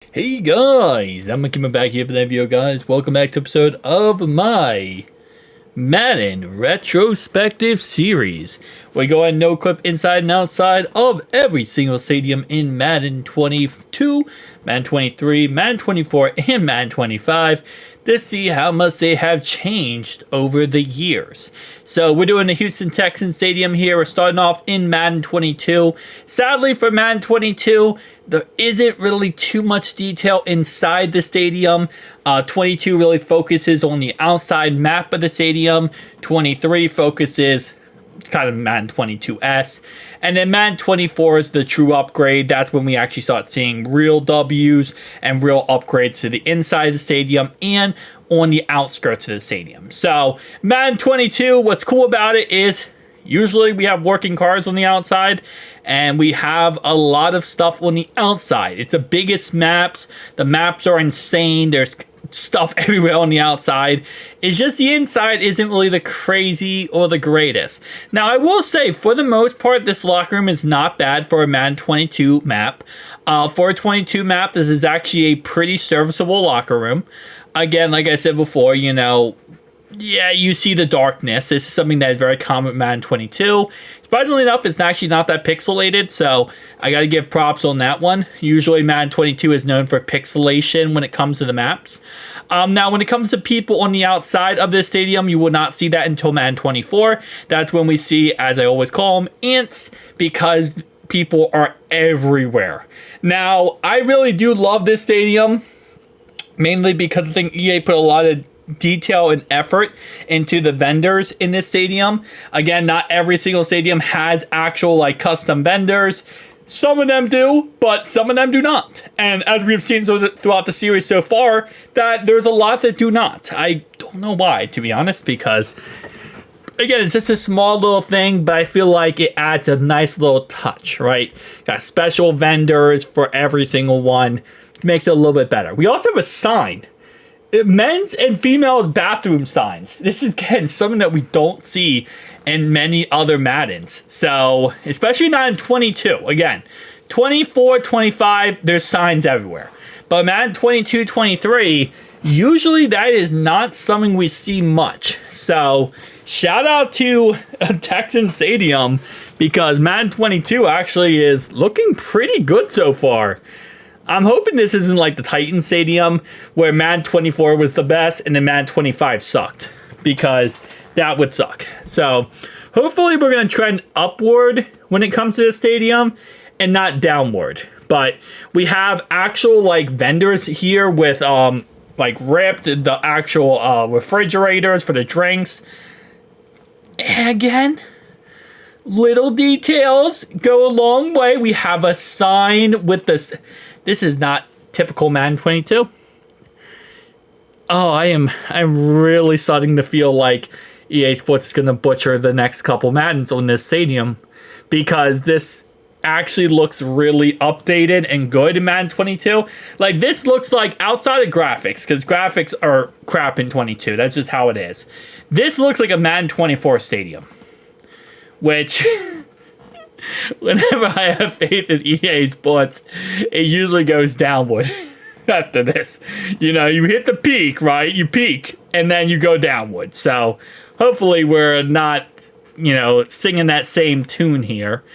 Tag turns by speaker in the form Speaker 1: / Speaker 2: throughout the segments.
Speaker 1: Hey guys, I'm coming back here for that video, guys. Welcome back to episode of my Madden retrospective series. We go ahead and Noclipped inside and outside of every single stadium in Madden 22, Madden 23, Madden 24, and Madden 25 to see how much they have changed over the years. So we're doing the Houston Texans stadium here. We're starting off in Madden 22. Sadly for Madden 22, there isn't really too much detail inside the stadium. 22 really focuses on the outside map of the stadium. 23 focuses kind of Madden 22S. And then Madden 24 is the true upgrade. That's when we actually start seeing real W's and real upgrades to the inside of the stadium and on the outskirts of the stadium. So Madden 22, what's cool about it is usually we have working cars on the outside and we have a lot of stuff on the outside. It's the biggest maps. The maps are insane. There's stuff everywhere on the outside. It's just the inside isn't really the crazy or the greatest. Now I will say for the most part this locker room is not bad for a Madden 22 map. For a 22 map, this is actually a pretty serviceable locker room. Again, like I said before, you know, yeah, you see the darkness. This is something that is very common with Madden 22. Surprisingly enough, it's actually not that pixelated, so I got to give props on that one. Usually Madden 22 is known for pixelation when it comes to the maps. Now, when it comes to people on the outside of this stadium, you will not see that until Madden 24. That's when we see, as I always call them, ants, because people are everywhere. Now, I really do love this stadium, mainly because I think EA put a lot of detail and effort into the vendors in this stadium. Again, not every single stadium has actual like custom vendors. Some of them do, but some of them do not. And as we've seen throughout the series so far, that there's a lot that do not. I don't know why, to be honest, because again, it's just a small little thing, but I feel like it adds a nice little touch, right? Got special vendors for every single one. Makes it a little bit better. We also have a sign. Men's and females bathroom signs. This is, again, something that we don't see in many other Maddens. So, especially not in 22. Again, 24, 25, there's signs everywhere. But Madden 22, 23, usually that is not something we see much. So, shout out to Texans Stadium because Madden 22 actually is looking pretty good so far. I'm hoping this isn't like the Titan Stadium where Madden 24 was the best and then Madden 25 sucked, because that would suck. So hopefully we're going to trend upward when it comes to the stadium and not downward. But we have actual like vendors here with like ripped the actual refrigerators for the drinks. And again, little details go a long way. We have a sign with this. This is not typical Madden 22. Oh, I'm really starting to feel like EA Sports is going to butcher the next couple Maddens on this stadium, because this actually looks really updated and good in Madden 22. Like, this looks like, outside of graphics, because graphics are crap in 22. That's just how it is. This looks like a Madden 24 stadium, which whenever I have faith in EA Sports, it usually goes downward after this. You know, you hit the peak, right? You peak, and then you go downward. So hopefully we're not, you know, singing that same tune here.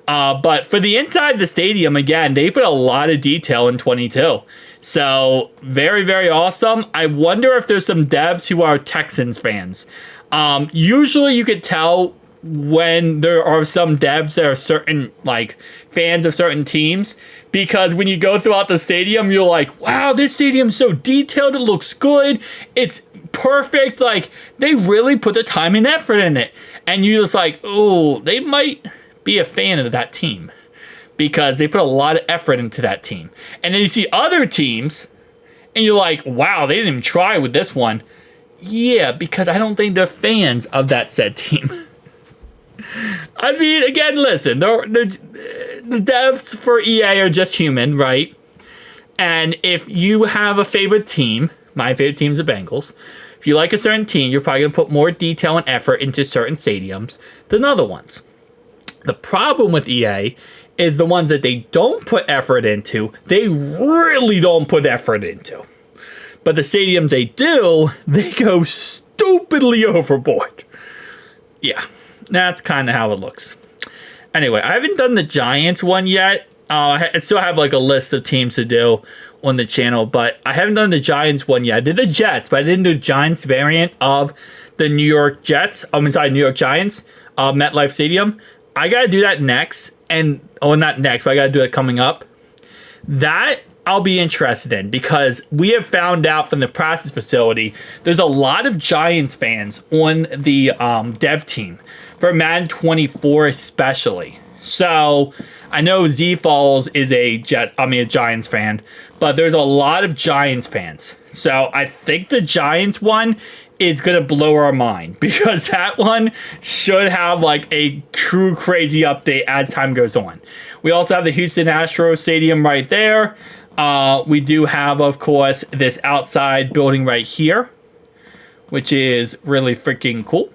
Speaker 1: But for the inside the stadium, again, they put a lot of detail in 22. So very, very awesome. I wonder if there's some devs who are Texans fans. Usually you could tell when there are some devs that are certain like fans of certain teams, because when you go throughout the stadium, you're like, wow, this stadium's so detailed, it looks good, it's perfect, like they really put the time and effort in it. And you're just like, oh, they might be a fan of that team because they put a lot of effort into that team. And then you see other teams and you're like, wow, they didn't even try with this one. Yeah, because I don't think they're fans of that said team. I mean, again, listen, the devs for EA are just human, right? And if you have a favorite team, my favorite team is the Bengals. If you like a certain team, you're probably going to put more detail and effort into certain stadiums than other ones. The problem with EA is the ones that they don't put effort into. They really don't put effort into. But the stadiums they do, they go stupidly overboard. Yeah, that's kind of how it looks. Anyway, I haven't done the Giants one yet. I still have like a list of teams to do on the channel, but I haven't done the Giants one yet. I did the Jets, but I didn't do the Giants variant of the New York Jets. I'm inside New York Giants, MetLife Stadium. I gotta do that next, not next, but I gotta do it coming up. That I'll be interested in because we have found out from the practice facility there's a lot of Giants fans on the dev team for Madden 24 especially. So I know Z Falls is a Giants fan, but there's a lot of Giants fans. So I think the Giants one is gonna blow our mind because that one should have like a true crazy update as time goes on. We also have the Houston Astros Stadium right there. We do have, of course, this outside building right here, which is really freaking cool.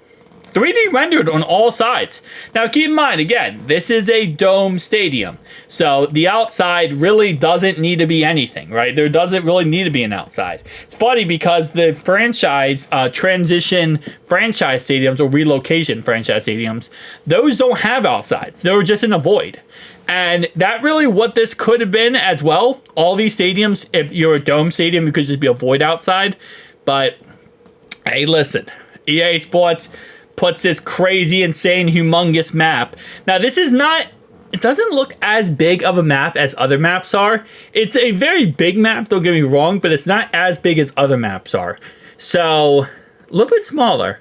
Speaker 1: 3D rendered on all sides. Now, keep in mind, again, this is a dome stadium. So the outside really doesn't need to be anything, right? There doesn't really need to be an outside. It's funny because the franchise, transition franchise stadiums or relocation franchise stadiums, those don't have outsides. They were just in a void. And that really what this could have been as well. All these stadiums, if you're a dome stadium, it could just be a void outside. But, hey, listen, EA Sports puts this crazy, insane, humongous map. Now, this is not, it doesn't look as big of a map as other maps are. It's a very big map, don't get me wrong, but it's not as big as other maps are. So, a little bit smaller.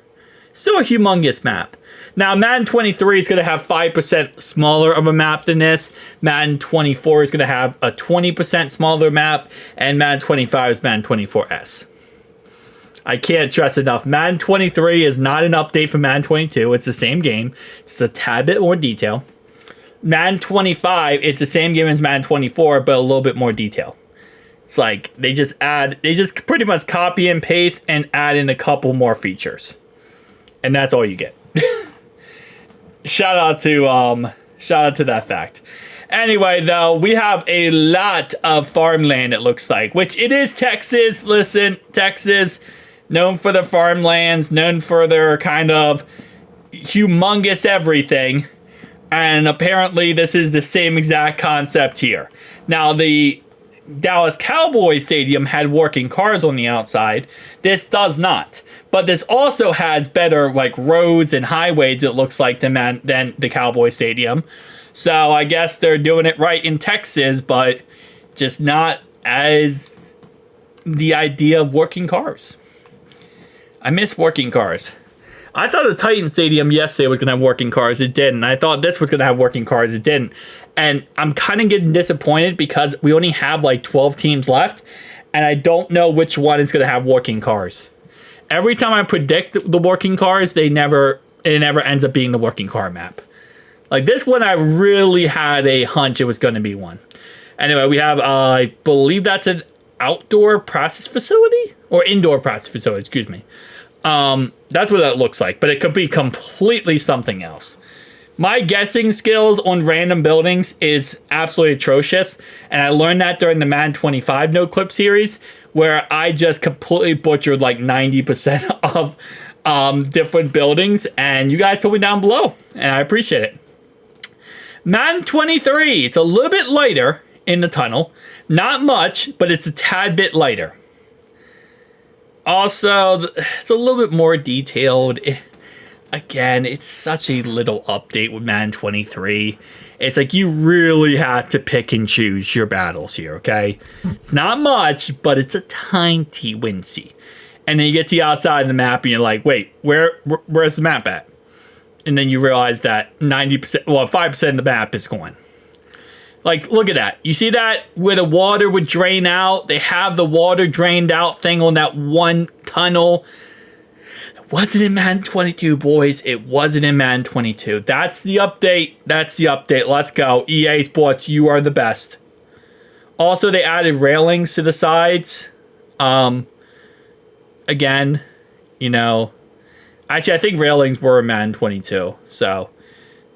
Speaker 1: Still a humongous map. Now, Madden 23 is going to have 5% smaller of a map than this. Madden 24 is going to have a 20% smaller map. And Madden 25 is Madden 24S. I can't stress enough. Madden 23 is not an update from Madden 22. It's the same game. It's a tad bit more detail. Madden 25 is the same game as Madden 24, but a little bit more detail. It's like they just pretty much copy and paste and add in a couple more features. And that's all you get. Shout out to that fact. Anyway, though, we have a lot of farmland, it looks like, which it is Texas. Listen, Texas, known for their farmlands, known for their kind of humongous everything. And apparently this is the same exact concept here. Now, the Dallas Cowboys Stadium had working cars on the outside. This does not. But this also has better like roads and highways, it looks like, than the Cowboys Stadium. So I guess they're doing it right in Texas, but just not as the idea of working cars. I miss working cars. I thought the Titan Stadium yesterday was going to have working cars. It didn't. I thought this was going to have working cars. It didn't. And I'm kind of getting disappointed because we only have like 12 teams left. And I don't know which one is going to have working cars. Every time I predict the working cars, it never ends up being the working car map. Like this one, I really had a hunch it was going to be one. Anyway, we have, I believe that's an outdoor practice facility? Or indoor practice facility, excuse me. That's what that looks like, but it could be completely something else. My guessing skills on random buildings is absolutely atrocious, and I learned that during the Madden 25 Noclipped series, where I just completely butchered like 90% of different buildings, and you guys told me down below, and I appreciate it. Madden 23, it's a little bit lighter in the tunnel. Not much, but it's a tad bit lighter. Also, it's a little bit more detailed. Again, it's such a little update with Madden 23. It's like you really have to pick and choose your battles here, okay? It's not much, but it's a tiny wincy. And then you get to the outside of the map and you're like, wait, where's the map at? And then you realize that 5% of the map is gone. Like, look at that. You see that where the water would drain out? They have the water drained out thing on that one tunnel. It wasn't in Madden 22, boys. It wasn't in Madden 22. That's the update. That's the update. Let's go. EA Sports, you are the best. Also, they added railings to the sides. Again, you know. Actually, I think railings were in Madden 22. So,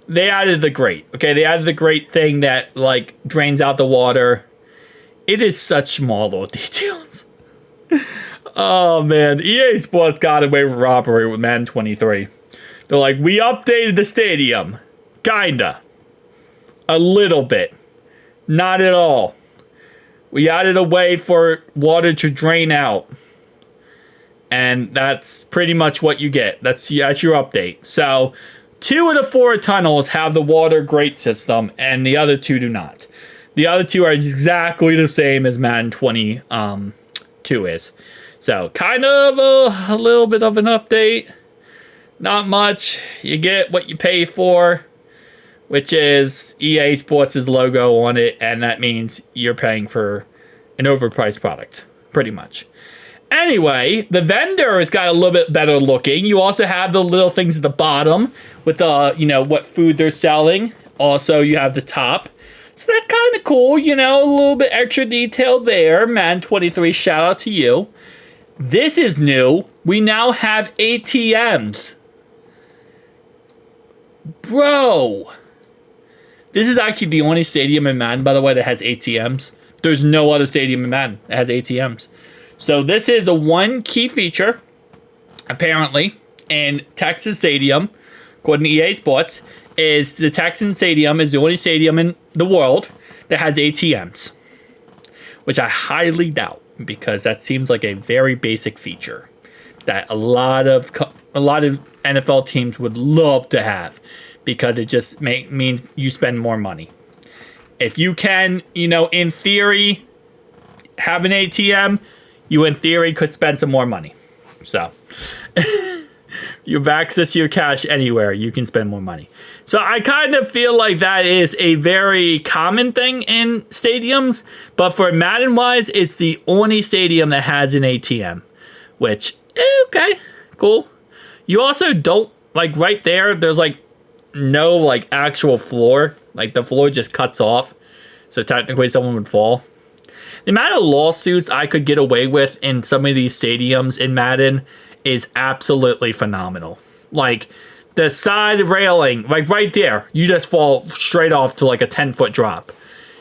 Speaker 1: they added the grate. Okay, they added the grate thing that like drains out the water. It is such small little details. Oh man, EA Sports got away with robbery with Madden 23. They're like, we updated the stadium. Kinda. A little bit. Not at all. We added a way for water to drain out. And that's pretty much what you get. That's your update. So, 2 of the 4 tunnels have the water grate system, and the other 2 do not. The other 2 are exactly the same as Madden 22 is. So, kind of a little bit of an update. Not much. You get what you pay for, which is EA Sports' logo on it, and that means you're paying for an overpriced product, pretty much. Anyway, the vendor has got a little bit better looking. You also have the little things at the bottom with the, what food they're selling. Also, you have the top. So that's kind of cool, a little bit extra detail there. Madden 23, shout out to you. This is new. We now have ATMs. Bro. This is actually the only stadium in Madden, by the way, that has ATMs. There's no other stadium in Madden that has ATMs. So this is a one key feature, apparently, in Texas Stadium, according to EA Sports, is the Texans Stadium is the only stadium in the world that has ATMs, which I highly doubt, because that seems like a very basic feature that a lot of NFL teams would love to have, because it just means you spend more money. If you can, in theory, have an ATM, you in theory could spend some more money. So, you have access to your cash anywhere, you can spend more money. So I kind of feel like that is a very common thing in stadiums, but for Madden-wise, it's the only stadium that has an ATM, which, okay, cool. You also don't, right there, there's, no, actual floor. The floor just cuts off, so technically someone would fall. The amount of lawsuits I could get away with in some of these stadiums in Madden is absolutely phenomenal. The side railing, right there, you just fall straight off to a 10-foot drop.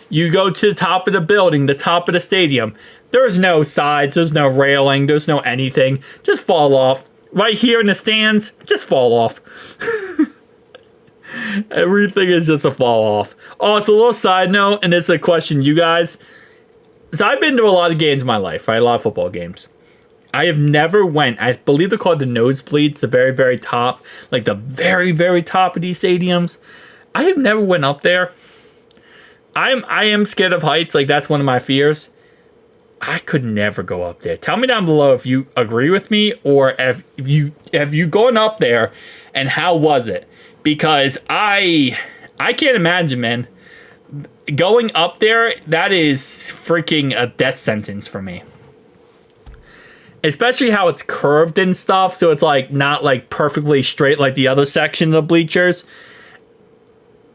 Speaker 1: You go to the top of the building, the top of the stadium, there's no sides, there's no railing, there's no anything. Just fall off. Right here in the stands, just fall off. Everything is just a fall off. Oh, it's a little side note, and it's a question, you guys. So I've been to a lot of games in my life, right? A lot of football games. I have never went, I believe they're called the nosebleeds, the very, very top, the very, very top of these stadiums. I have never went up there. I am scared of heights, that's one of my fears. I could never go up there. Tell me down below if you agree with me, or have you gone up there, and how was it? Because I can't imagine, man. Going up there, that is freaking a death sentence for me. Especially how it's curved and stuff, so it's not perfectly straight like the other section of the bleachers.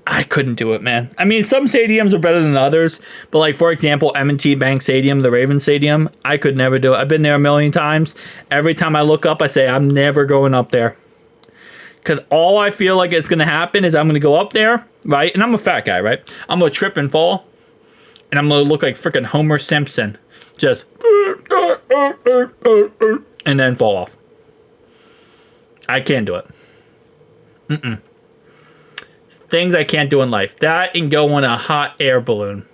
Speaker 1: I couldn't do it, man. I mean, some stadiums are better than others, but for example, M&T Bank Stadium, the Ravens Stadium, I could never do it. I've been there a million times. Every time I look up, I say, I'm never going up there. Because all I feel like it's going to happen is I'm going to go up there, right? And I'm a fat guy, right? I'm going to trip and fall, and I'm going to look like freaking Homer Simpson. Just, and then fall off. I can't do it. Things I can't do in life. That and go on a hot air balloon.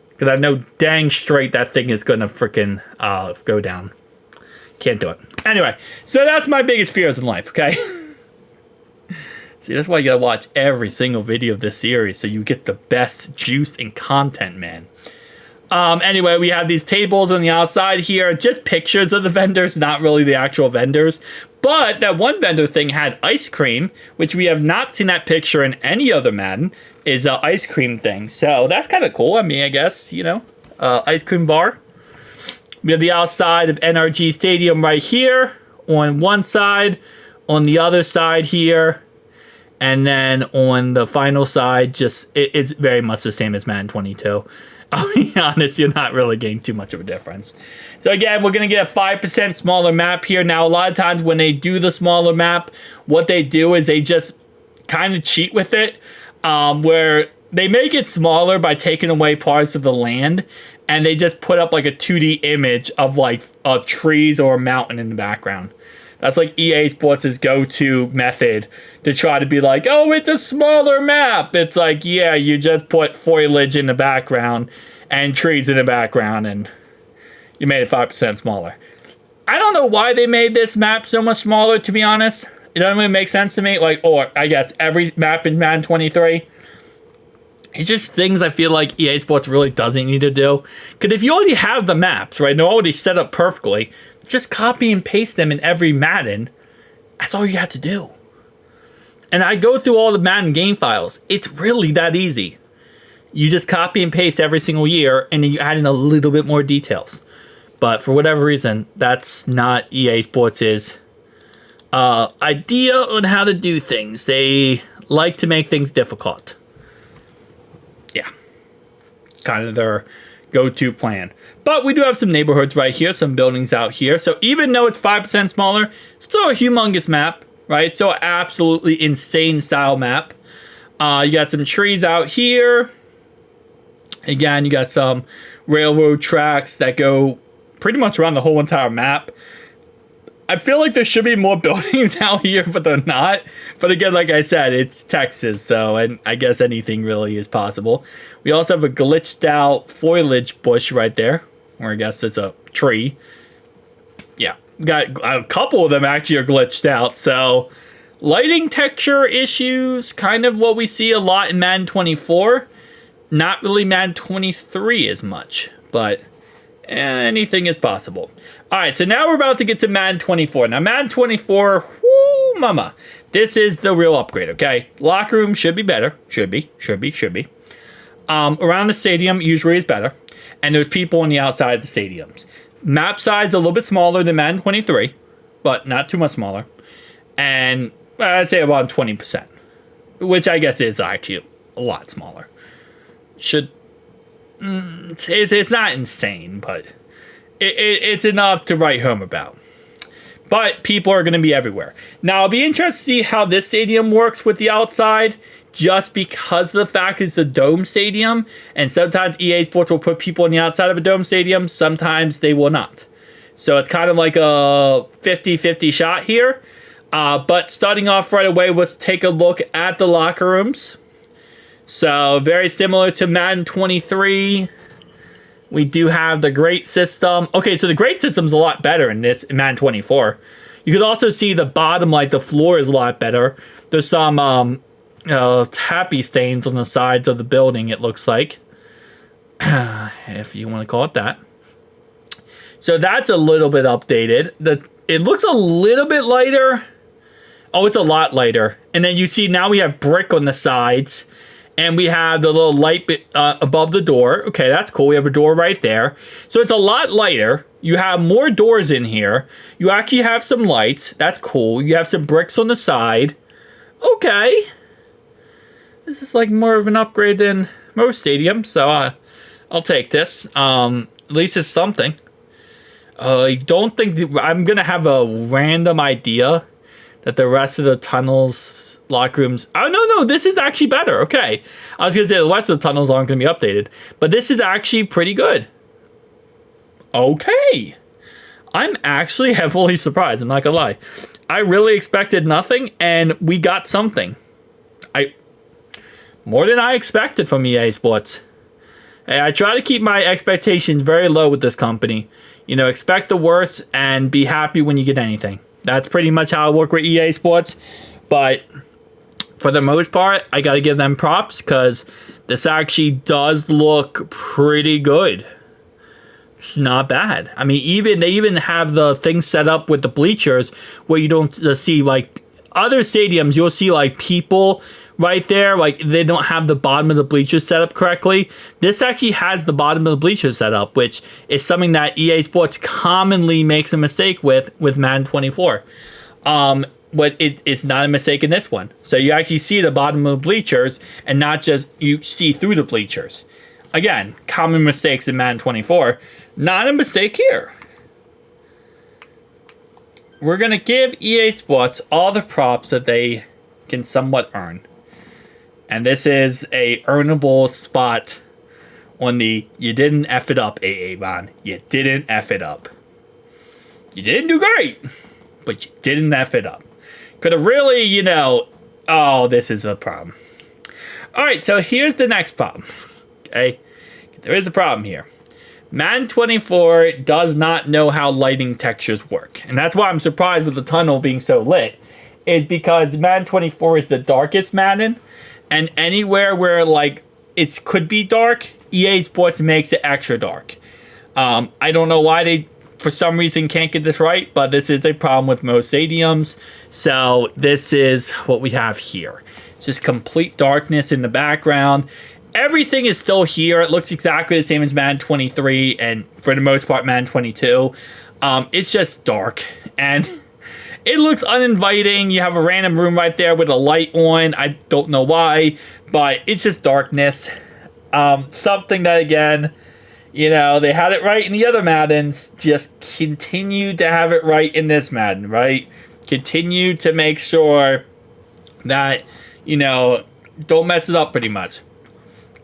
Speaker 1: Because I know dang straight that thing is going to freaking go down. Can't do it. Anyway, so that's my biggest fears in life, okay? See, that's why you gotta watch every single video of this series, so you get the best juice and content, man. Anyway, we have these tables on the outside here, just pictures of the vendors, not really the actual vendors. But that one vendor thing had ice cream, which we have not seen that picture in any other Madden, is an ice cream thing. So that's kind of cool. I mean, I guess, ice cream bar. We have the outside of NRG Stadium right here on one side, on the other side here, and then on the final side, it's very much the same as Madden 22. I'll be honest, you're not really getting too much of a difference. So again, we're going to get a 5% smaller map here. Now, a lot of times when they do the smaller map, what they do is they just kind of cheat with it, where they make it smaller by taking away parts of the land, and they just put up like a 2D image of like trees or a mountain in the background. That's like EA Sports' go-to method to try to be like, oh, it's a smaller map. It's like, yeah, you just put foliage in the background and trees in the background, and you made it 5% smaller. I don't know why they made this map so much smaller, to be honest. It doesn't really make sense to me. Like, or I guess every map in Madden 23. It's just things I feel like EA Sports really doesn't need to do. Because if you already have the maps, right, they're already set up perfectly, just copy and paste them in every Madden. That's all you have to do. And I go through all the Madden game files. It's really that easy. You just copy and paste every single year, and then you add in a little bit more details. But for whatever reason, that's not EA Sports' idea on how to do things. They like to make things difficult. Yeah. Kind of their go-to plan. But we do have some neighborhoods right here, some buildings out here. So even though it's 5% smaller, still a humongous map, right? So absolutely insane style map. You got some trees out here. Again, you got some railroad tracks that go pretty much around the whole entire map. I feel like there should be more buildings out here, but they're not. But again, like I said, it's Texas, so and I guess anything really is possible. We also have a glitched out foliage bush right there, or I guess it's a tree. Yeah, got a couple of them actually are glitched out. So lighting texture issues, kind of what we see a lot in Madden 24. Not really Madden 23 as much, but anything is possible. All right, so now we're about to get to Madden 24. Now, Madden 24, whoo, mama. This is the real upgrade, okay? Locker room should be better. Should be. Around the stadium usually is better. And there's people on the outside of the stadiums. Map size a little bit smaller than Madden 23, but not too much smaller. And I'd say around 20%, which I guess is actually a lot smaller. It's not insane, but it's enough to write home about. But people are going to be everywhere. Now, I'll be interested to see how this stadium works with the outside, just because of the fact it's a dome stadium, and sometimes EA Sports will put people on the outside of a dome stadium, sometimes they will not. So it's kind of like a 50-50 shot here. But starting off right away, let's take a look at the locker rooms. So very similar to Madden 23. We do have the grade system. Okay, so the grade system's a lot better in Madden 24. You could also see the bottom, like the floor is a lot better. There's some happy stains on the sides of the building, it looks like. If you want to call it that. So that's a little bit updated. It looks a little bit lighter. Oh, it's a lot lighter. And then you see now we have brick on the sides. And we have the little light bit above the door. Okay, that's cool. We have a door right there. So it's a lot lighter. You have more doors in here. You actually have some lights. That's cool. You have some bricks on the side. Okay. This is like more of an upgrade than most stadiums. So I'll take this. At least it's something. I don't think I'm going to have a random idea that the rest of the tunnels, locker rooms... Oh, no, this is actually better. Okay. I was going to say the rest of the tunnels aren't going to be updated. But this is actually pretty good. Okay. I'm actually heavily surprised. I'm not going to lie. I really expected nothing, and we got something. More than I expected from EA Sports. Hey, I try to keep my expectations very low with this company. You know, expect the worst and be happy when you get anything. That's pretty much how I work with EA Sports. But for the most part, I got to give them props because this actually does look pretty good. It's not bad. I mean, they even have the thing set up with the bleachers where you don't see, like, other stadiums, you'll see, like, people right there. Like, they don't have the bottom of the bleachers set up correctly. This actually has the bottom of the bleachers set up, which is something that EA Sports commonly makes a mistake with Madden 24. But it's not a mistake in this one. So you actually see the bottom of the bleachers and not just you see through the bleachers. Again, common mistakes in Madden 24. Not a mistake here. We're going to give EA Sports all the props that they can somewhat earn. And this is a earnable spot on the you didn't F it up, AA Ron. You didn't F it up. You didn't do great, but you didn't F it up. Could have really, you know, oh, this is a problem. All right, so here's the next problem. Okay, there is a problem here. Madden 24 does not know how lighting textures work. And that's why I'm surprised with the tunnel being so lit. Is because Madden 24 is the darkest Madden. And anywhere where, like, it could be dark, EA Sports makes it extra dark. I don't know why they, for some reason, can't get this right. But this is a problem with most stadiums. So this is what we have here. It's just complete darkness in the background. Everything is still here. It looks exactly the same as Madden 23 and for the most part Madden 22. It's just dark and it looks uninviting. You have a random room right there with a light on. I don't know why, but it's just darkness. Something that, again, you know, they had it right in the other Maddens. Just continue to have it right in this Madden, right? Continue to make sure that, you know, don't mess it up pretty much.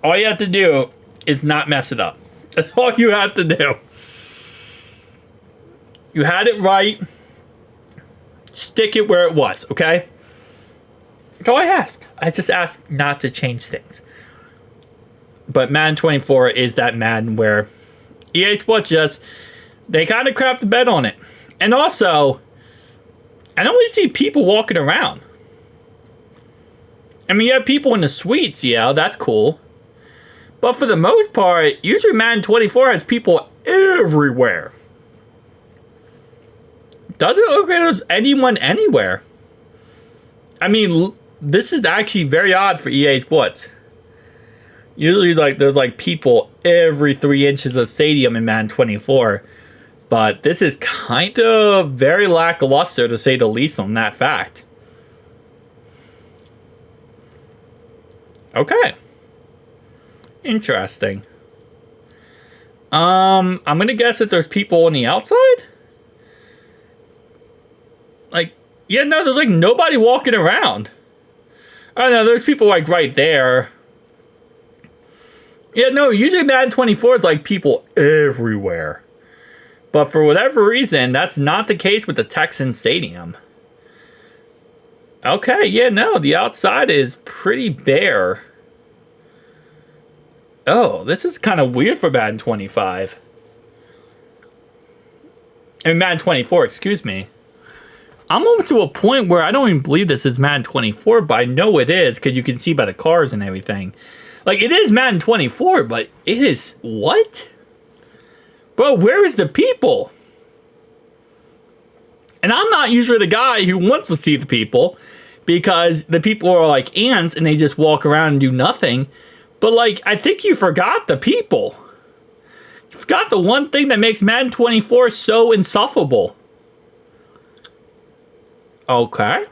Speaker 1: All you have to do is not mess it up. That's all you have to do. You had it right. Stick it where it was, okay? That's all I ask. I just ask not to change things. But Madden 24 is that Madden where EA Sports just, they kind of crapped the bed on it. And also, I don't really see people walking around. I mean, you have people in the suites, yeah, that's cool. But for the most part, usually Madden 24 has people everywhere. Doesn't look like there's anyone anywhere. I mean, this is actually very odd for EA Sports. Usually, like, there's like people every 3 inches of stadium in Madden 24. But this is kind of very lackluster, to say the least, on that fact. Okay. Interesting. I'm gonna guess that there's people on the outside? Like, yeah, no, there's like nobody walking around. Oh no, there's people like right there. Yeah, no, usually Madden 24 is like people everywhere. But for whatever reason, that's not the case with the Texans stadium. Okay, yeah, no, the outside is pretty bare. Oh, this is kind of weird for Madden 25. I mean, Madden 24, excuse me. I'm almost to a point where I don't even believe this is Madden 24, but I know it is because you can see by the cars and everything. Like, it is Madden 24, but it is... What? Bro, where is the people? And I'm not usually the guy who wants to see the people because the people are like ants and they just walk around and do nothing. But, like, I think you forgot the people. You forgot the one thing that makes Madden 24 so insufferable. Okay.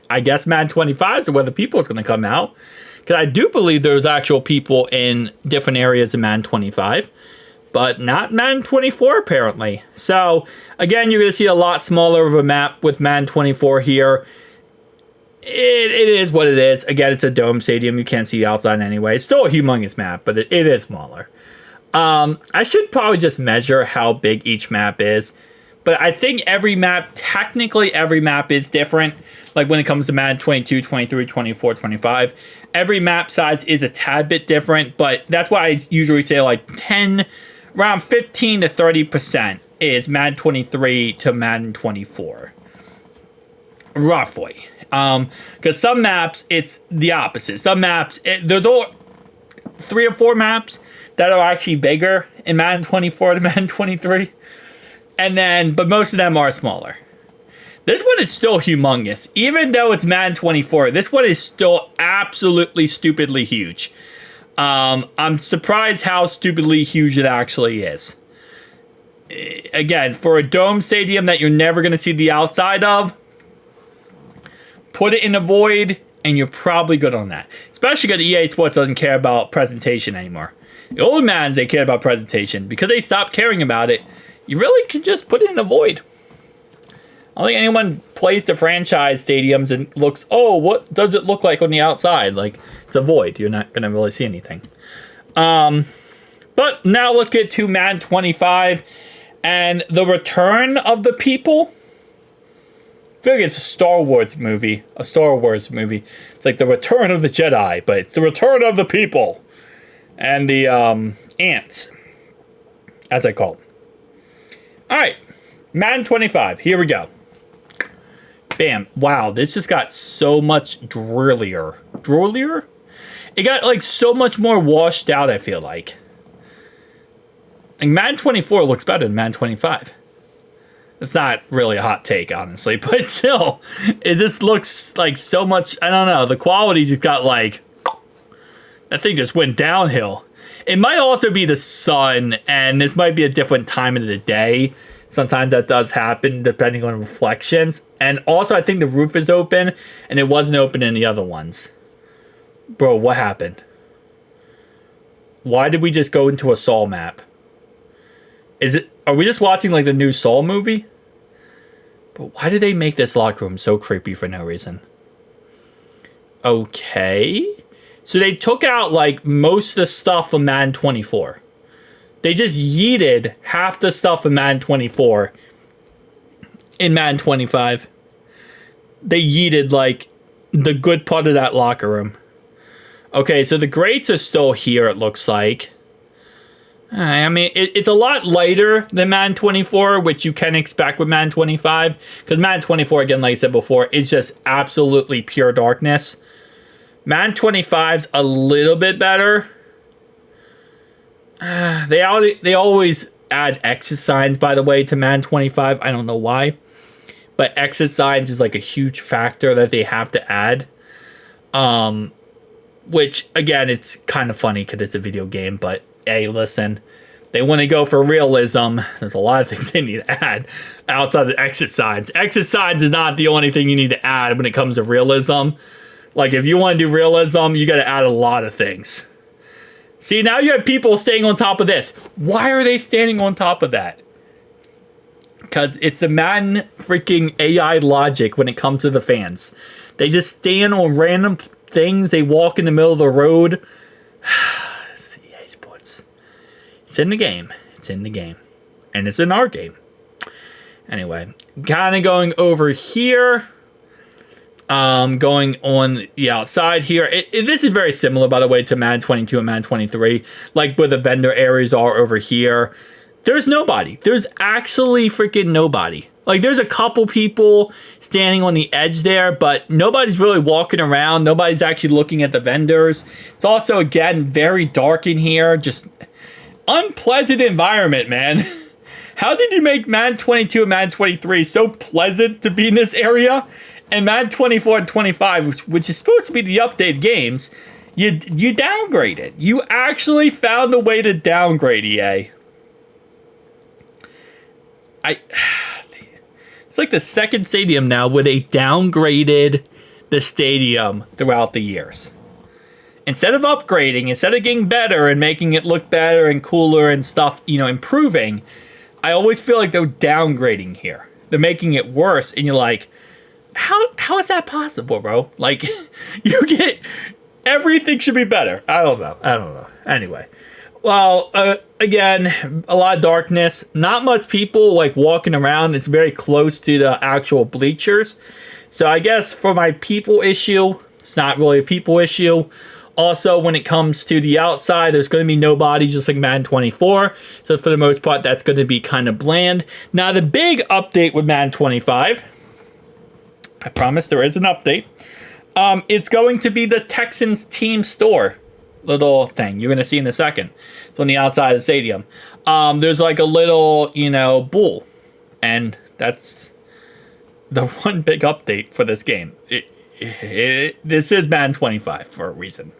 Speaker 1: I guess Madden 25 is where the people is going to come out. Because I do believe there's actual people in different areas of Madden 25. But not Madden 24, apparently. So, again, you're going to see a lot smaller of a map with Madden 24 here. It is what it is. Again, it's a dome stadium. You can't see the outside anyway. It's still a humongous map, but it is smaller. I should probably just measure how big each map is. But I think technically every map is different. Like when it comes to Madden 22, 23, 24, 25. Every map size is a tad bit different. But that's why I usually say like around 15 to 30% is Madden 23 to Madden 24. Roughly. Because some maps, it's the opposite. Some maps, there's 3 or 4 maps that are actually bigger in Madden 24 to Madden 23. But most of them are smaller. This one is still humongous. Even though it's Madden 24, this one is still absolutely stupidly huge. I'm surprised how stupidly huge it actually is. Again, for a dome stadium that you're never going to see the outside of, put it in a void, and you're probably good on that. Especially because EA Sports doesn't care about presentation anymore. The old Maddens, they care about presentation. Because they stopped caring about it, you really can just put it in a void. I don't think anyone plays the franchise stadiums and looks, oh, what does it look like on the outside? Like, it's a void. You're not going to really see anything. But now let's get to Madden 25 and the return of the people. I feel like it's a Star Wars movie. It's like the return of the Jedi, but it's the return of the people. And the ants, as I call them. Alright, Madden 25. Here we go. Bam. Wow, this just got so much drillier. Drillier? It got, like, so much more washed out, I feel like. And Madden 24 looks better than Madden 25. It's not really a hot take, honestly, but still, it just looks like so much, I don't know, the quality just got like, that thing just went downhill. It might also be the sun, and this might be a different time of the day. Sometimes that does happen, depending on reflections. And also, I think the roof is open, and it wasn't open in the other ones. Bro, what happened? Why did we just go into a Saw map? Are we just watching like the new Saw movie? But why did they make this locker room so creepy for no reason? Okay. So they took out like most of the stuff from Madden 24. They just yeeted half the stuff from Madden 24 in Madden 25. They yeeted like the good part of that locker room. Okay, so the grates are still here, it looks like. I mean, it's a lot lighter than Madden 24, which you can expect with Madden 25. Because Madden 24, again, like I said before, is just absolutely pure darkness. Madden 25's a little bit better. They always add exit signs, by the way, to Madden 25. I don't know why. But exit signs is like a huge factor that they have to add. Which, again, it's kind of funny because it's a video game, but hey, listen, they want to go for realism. There's a lot of things they need to add outside the exit signs. Exit signs is not the only thing you need to add when it comes to realism. Like, if you want to do realism, you got to add a lot of things. See, now you have people staying on top of this. Why are they standing on top of that? Because it's the Madden freaking AI logic when it comes to the fans. They just stand on random things. They walk in the middle of the road. It's in the game. It's in the game. And it's in our game. Anyway, kind of going over here. Going on the outside here. This is very similar, by the way, to Madden 22 and Madden 23. Like where the vendor areas are over here. There's nobody. There's actually freaking nobody. Like, there's a couple people standing on the edge there, but nobody's really walking around. Nobody's actually looking at the vendors. It's also, again, very dark in here. Just unpleasant environment, man. How did you make Madden 22 and Madden 23 so pleasant to be in this area? And Madden 24 and 25, which is supposed to be the updated games, you downgraded. You actually found a way to downgrade, EA. It's like the second stadium now where they downgraded the stadium throughout the years. Instead of upgrading, instead of getting better and making it look better and cooler and stuff, you know, improving, I always feel like they're downgrading here. They're making it worse, and you're like, how is that possible, bro? Like, you get, everything should be better. I don't know. Anyway. Well, again, a lot of darkness. Not much people, like, walking around. It's very close to the actual bleachers. So I guess for my people issue, it's not really a people issue. Also, when it comes to the outside, there's going to be nobody, just like Madden 24. So for the most part, that's going to be kind of bland. Now, the big update with Madden 25, I promise there is an update. It's going to be the Texans team store. Little thing you're gonna see in a second. It's on the outside of the stadium. There's like a little, bull, and that's the one big update for this game. This is Madden 25 for a reason.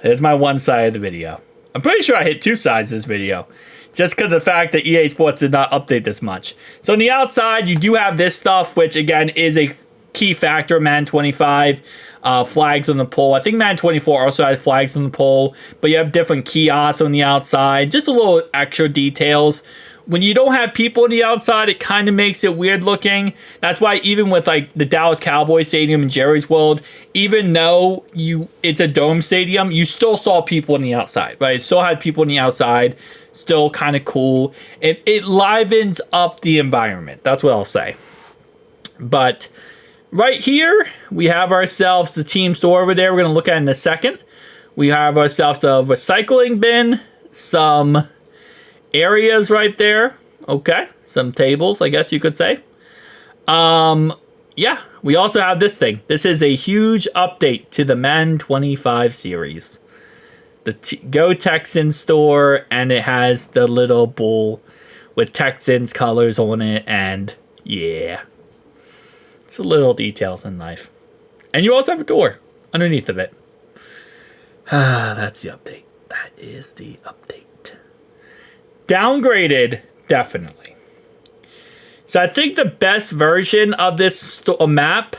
Speaker 1: There's my one side of the video. I'm pretty sure I hit two sides of this video, just because of the fact that EA Sports did not update this much. So on the outside, you do have this stuff, which again is a key factor. Madden 25. Flags on the pole. I think Madden 24 also has flags on the pole, but you have different kiosks on the outside. Just a little extra details, when you don't have people on the outside, it kind of makes it weird looking. That's why even with like the Dallas Cowboys Stadium in Jerry's World, even though it's a dome stadium, you still saw people on the outside, right? It still had people on the outside, still kind of cool. It livens up the environment. That's what I'll say. But right here, we have ourselves the team store over there. We're going to look at it in a second. We have ourselves the recycling bin, some areas right there. Okay, some tables, I guess you could say. Yeah, we also have this thing. This is a huge update to the Madden 25 series. The Go Texans store, and it has the little bull with Texans colors on it, and yeah. It's the little details in life. And you also have a door underneath of it. That's the update. That is the update. Downgraded, definitely. So I think the best version of this map,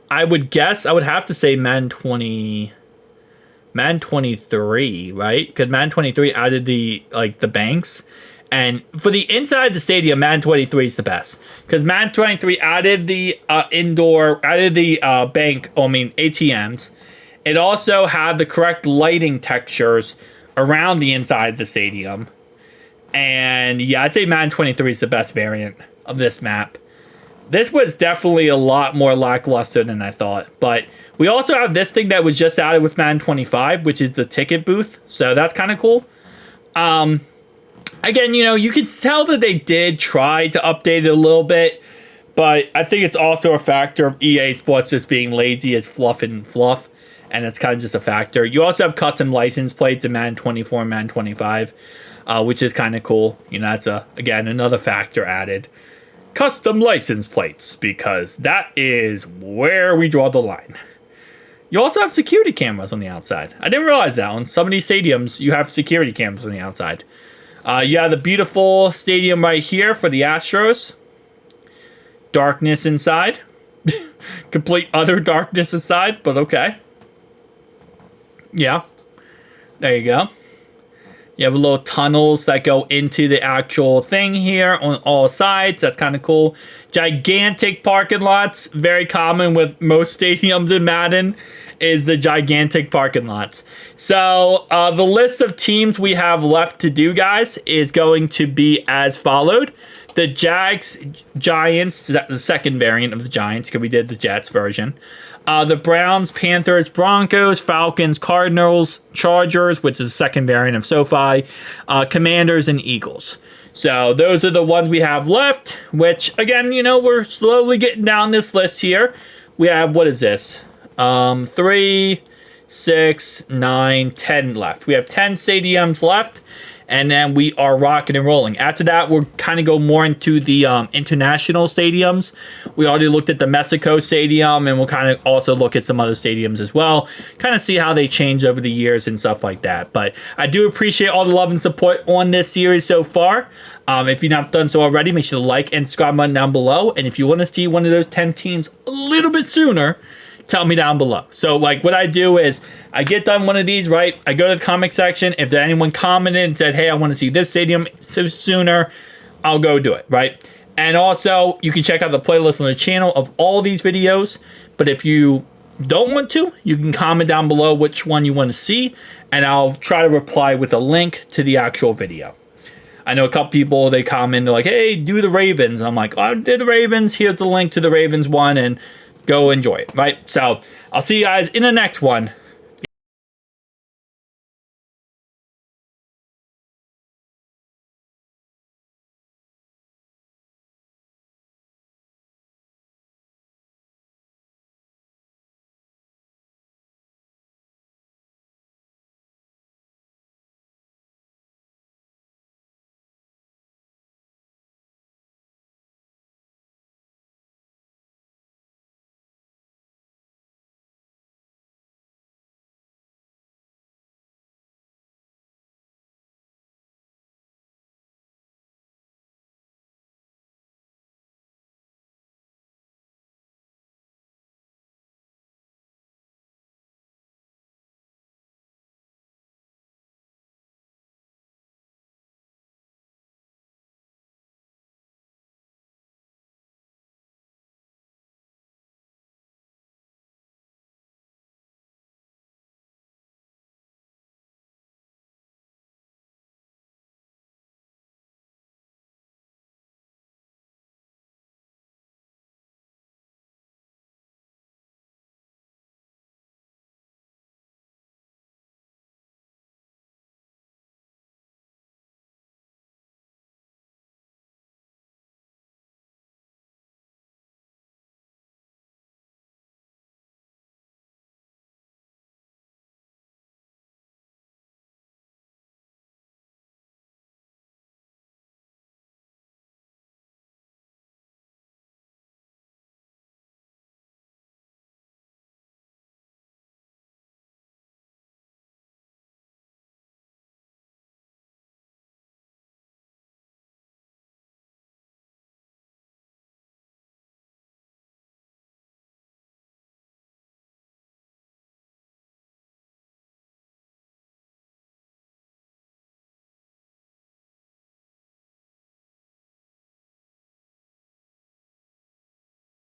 Speaker 1: I would have to say Madden 23, right? Because Madden 23 added the banks. And for the inside of the stadium, Madden 23 is the best. Because Madden 23 added the ATMs. It also had the correct lighting textures around the inside of the stadium. And yeah, I'd say Madden 23 is the best variant of this map. This was definitely a lot more lackluster than I thought. But we also have this thing that was just added with Madden 25, which is the ticket booth. So that's kind of cool. Again, you can tell that they did try to update it a little bit. But I think it's also a factor of EA Sports just being lazy as fluff. And it's kind of just a factor. You also have custom license plates in Madden 24 and Madden 25. Which is kind of cool. That's again another factor added. Custom license plates, because that is where we draw the line. You also have security cameras on the outside. I didn't realize that. On some of these stadiums, you have security cameras on the outside. You have the beautiful stadium right here for the Astros. Darkness inside. Complete utter darkness inside, but okay. Yeah. There you go. You have little tunnels that go into the actual thing here on all sides. That's kind of cool. Gigantic parking lots. Very common with most stadiums in Madden is the gigantic parking lots. So the list of teams we have left to do, guys, is going to be as followed. The Jags, Giants, the second variant of the Giants, because we did the Jets version. The Browns, Panthers, Broncos, Falcons, Cardinals, Chargers, which is the second variant of SoFi, Commanders, and Eagles. So those are the ones we have left, which, again, we're slowly getting down this list here. We have, what is this? 3, 6, 9, 10 left. We have 10 stadiums left. And then we are rocking and rolling. After that, we'll kind of go more into the international stadiums. We already looked at the Mexico Stadium, and we'll kind of also look at some other stadiums as well. Kind of see how they change over the years and stuff like that. But I do appreciate all the love and support on this series so far. If you've not done so already, make sure to like and subscribe button down below. And if you want to see one of those 10 teams a little bit sooner, tell me down below. So what I do is I get done one of these, right? I go to the comment section. If anyone commented and said, hey, I want to see this stadium sooner, I'll go do it, right? And also, you can check out the playlist on the channel of all these videos. But if you don't want to, you can comment down below which one you want to see, and I'll try to reply with a link to the actual video. I know a couple people, they comment, they're like, hey, do the Ravens. I'm like, I did the Ravens. Here's the link to the Ravens one, and go enjoy it, right? So I'll see you guys in the next one.